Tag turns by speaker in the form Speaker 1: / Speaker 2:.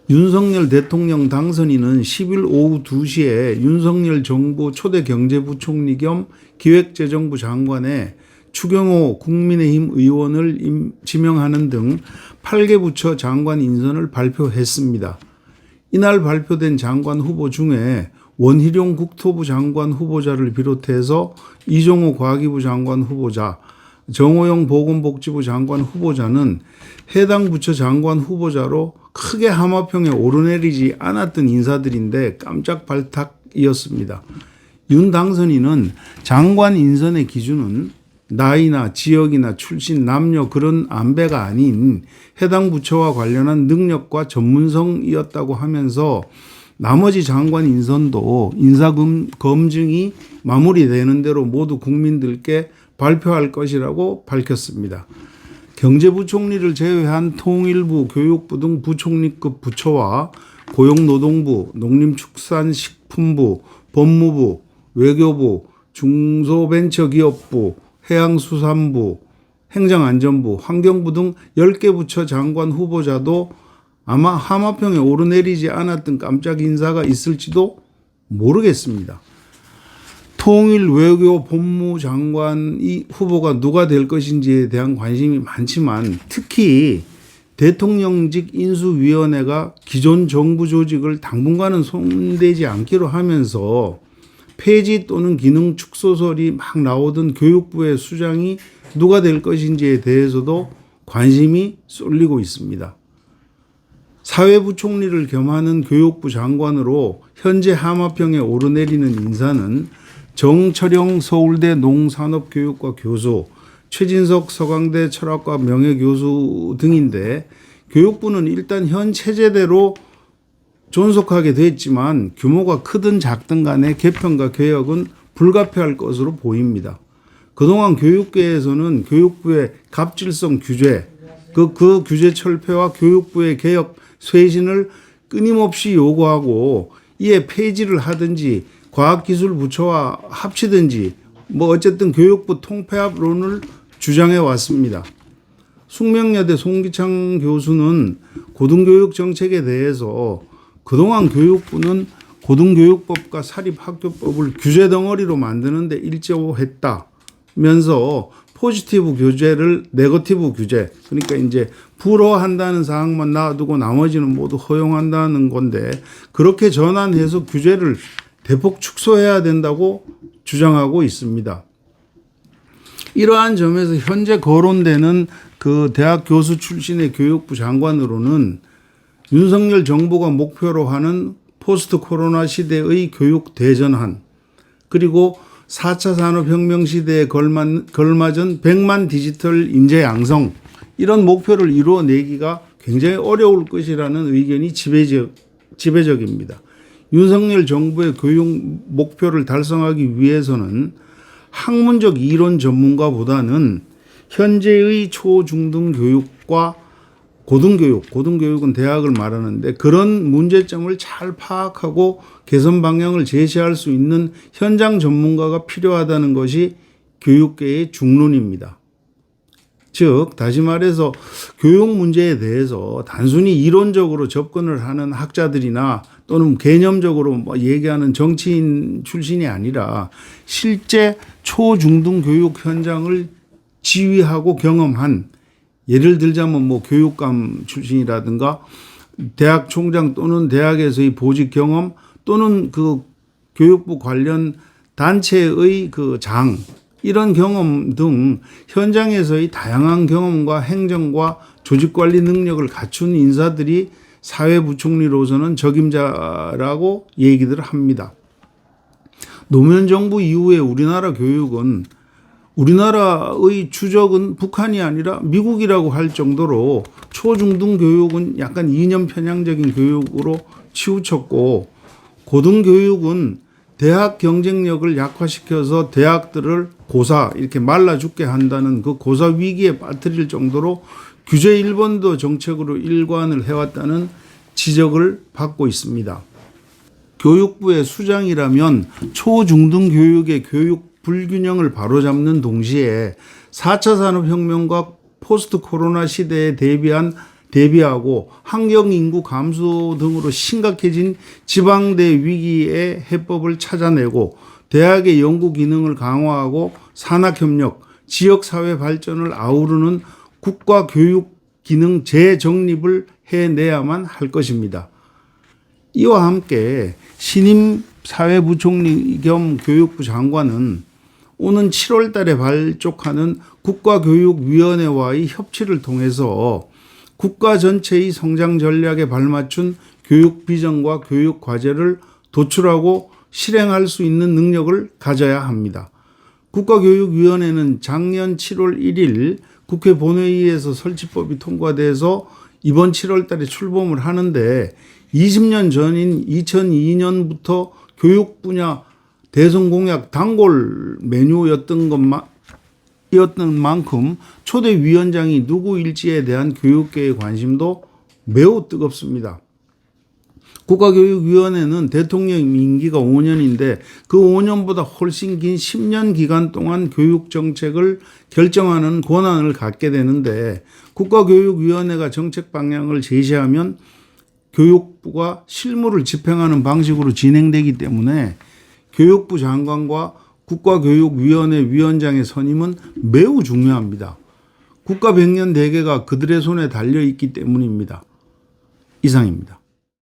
Speaker 1: 윤석열 대통령 당선인은 10일 오후 2시에 윤석열 정부 초대 경제부총리 겸 기획재정부 장관에 추경호 국민의힘 의원을 지명하는 등 8개 부처 장관 인선을 발표했습니다. 이날 발표된 장관 후보 중에 원희룡 국토부 장관 후보자를 비롯해서 이종호 과기부 장관 후보자, 정호영 보건복지부 장관 후보자는 해당 부처 장관 후보자로 크게 하마평에 오르내리지 않았던 인사들인데 깜짝 발탁이었습니다. 윤 당선인은 장관 인선의 기준은 나이나 지역이나 출신, 남녀 그런 안배가 아닌 해당 부처와 관련한 능력과 전문성이었다고 하면서 나머지 장관 인선도 인사검증이 마무리되는 대로 모두 국민들께 발표할 것이라고 밝혔습니다. 경제부총리를 제외한 통일부, 교육부 등 부총리급 부처와 고용노동부, 농림축산식품부, 법무부, 외교부, 중소벤처기업부, 해양수산부, 행정안전부, 환경부 등 10개 부처 장관 후보자도 아마 하마평에 오르내리지 않았던 깜짝 인사가 있을지도 모르겠습니다. 통일, 외교, 법무장관 이 후보가 누가 될 것인지에 대한 관심이 많지만 특히 대통령직 인수위원회가 기존 정부 조직을 당분간은 손대지 않기로 하면서 폐지 또는 기능 축소설이 막 나오던 교육부의 수장이 누가 될 것인지에 대해서도 관심이 쏠리고 있습니다. 사회부총리를 겸하는 교육부 장관으로 현재 하마평에 오르내리는 인사는 정철영 서울대 농산업교육과 교수, 최진석 서강대 철학과 명예교수 등인데 교육부는 일단 현 체제대로 존속하게 됐지만 규모가 크든 작든 간에 개편과 개혁은 불가피할 것으로 보입니다. 그동안 교육계에서는 교육부의 갑질성 규제, 그 규제 철폐와 교육부의 개혁 쇄신을 끊임없이 요구하고 이에 폐지를 하든지 과학기술부처와 합치든지 어쨌든 교육부 통폐합론을 주장해 왔습니다. 숙명여대 송기창 교수는 고등교육 정책에 대해서 그동안 교육부는 고등교육법과 사립학교법을 규제 덩어리로 만드는데 일조했다면서 포지티브 규제를 네거티브 규제, 그러니까 이제 불허한다는 사항만 놔두고 나머지는 모두 허용한다는 건데 그렇게 전환해서 규제를 대폭 축소해야 된다고 주장하고 있습니다. 이러한 점에서 현재 거론되는 그 대학 교수 출신의 교육부 장관으로는 윤석열 정부가 목표로 하는 포스트 코로나 시대의 교육 대전환, 그리고 4차 산업혁명 시대에 걸맞은 100만 디지털 인재 양성, 이런 목표를 이루어내기가 굉장히 어려울 것이라는 의견이 지배적입니다. 윤석열 정부의 교육 목표를 달성하기 위해서는 학문적 이론 전문가보다는 현재의 초, 중등 교육과 고등교육은 대학을 말하는데 그런 문제점을 잘 파악하고 개선 방향을 제시할 수 있는 현장 전문가가 필요하다는 것이 교육계의 중론입니다. 즉 다시 말해서 교육 문제에 대해서 단순히 이론적으로 접근을 하는 학자들이나 또는 개념적으로 얘기하는 정치인 출신이 아니라 실제 초, 중등 교육 현장을 지휘하고 경험한, 예를 들자면 교육감 출신이라든가 대학 총장 또는 대학에서의 보직 경험 또는 그 교육부 관련 단체의 그 장, 이런 경험 등 현장에서의 다양한 경험과 행정과 조직관리 능력을 갖춘 인사들이 사회부총리로서는 적임자라고 얘기들 합니다. 노무현 정부 이후에 우리나라 교육은, 우리나라의 주적은 북한이 아니라 미국이라고 할 정도로 초중등 교육은 약간 이념 편향적인 교육으로 치우쳤고, 고등교육은 대학 경쟁력을 약화시켜서 대학들을 고사, 이렇게 말라 죽게 한다는 그 고사 위기에 빠뜨릴 정도로 규제 1번도 정책으로 일관을 해왔다는 지적을 받고 있습니다. 교육부의 수장이라면 초, 중등 교육의 교육 불균형을 바로잡는 동시에 4차 산업혁명과 포스트 코로나 시대에 대비한 대비하고 환경 인구 감소 등으로 심각해진 지방대 위기의 해법을 찾아내고 대학의 연구 기능을 강화하고 산학협력, 지역사회 발전을 아우르는 국가교육 기능 재정립을 해내야만 할 것입니다. 이와 함께 신임 사회부총리 겸 교육부 장관은 오는 7월 달에 발족하는 국가교육위원회와의 협치를 통해서 국가 전체의 성장 전략에 발맞춘 교육 비전과 교육 과제를 도출하고 실행할 수 있는 능력을 가져야 합니다. 국가교육위원회는 작년 7월 1일 국회 본회의에서 설치법이 통과돼서 이번 7월 달에 출범을 하는데 20년 전인 2002년부터 교육 분야 대선 공약 단골 메뉴였던 만큼 초대 위원장이 누구일지에 대한 교육계의 관심도 매우 뜨겁습니다. 국가교육위원회는 대통령 임기가 5년인데 그 5년보다 훨씬 긴 10년 기간 동안 교육정책을 결정하는 권한을 갖게 되는데 국가교육위원회가 정책 방향을 제시하면 교육부가 실무를 집행하는 방식으로 진행되기 때문에 교육부 장관과 국가교육위원회 위원장의 선임은 매우 중요합니다. 국가 백년 대계가 그들의 손에 달려 있기 때문입니다. 이상입니다.